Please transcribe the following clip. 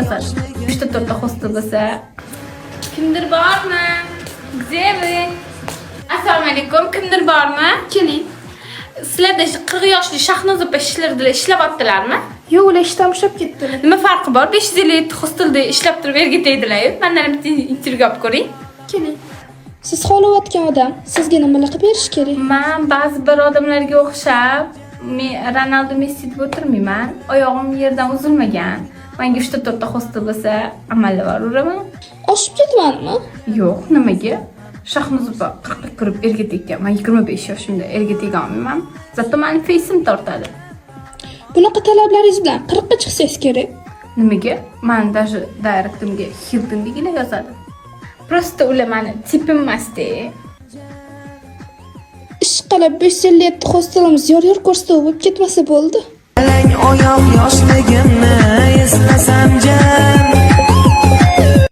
yozadi. 3-4 hostel bo'lsa. Kimdir bormi? Где вы? Assalomu alaykum. Kimdir bormi? Keling. Sizlarda 40 yoshli Shahnoz opa ishlayaptilarmi? Yo'q, ular ishdan ushlab ketdilar. Nima farqi bor? 550 hostelda ishlab turib erga tegdilar-ku. Mendan bitta intervyu olib ko'ring. Keling. Siz xohlayotgan odam sizga nima qilib berish kerak? Men ba'zi bir odamlarga o'xshab, men Ronaldo Messi deb o'tirmayman. Oyog'im yerdan uzilmagan. Menga 3-4 hostel bo'lsa, amalga boraveraman. Oshib ketmanmi? Yo'q, nimaga? Shahnoz opa 40 ga kirib erga tekkan. Men 25 yoshimda erga tega olmayman. Zato meni feysim tortadi. Bunaqa talablaringiz bilan 40 ga chiqsangiz kerak. Nimaga? Men даже direktimga Hilton degilar yozadi. Prosta ular meni tipim emasda. Ish qilib 557 hostelimiz yor ko'rsatuv bo'lib ketmasa bo'ldi. Lang oyoq yoshligimni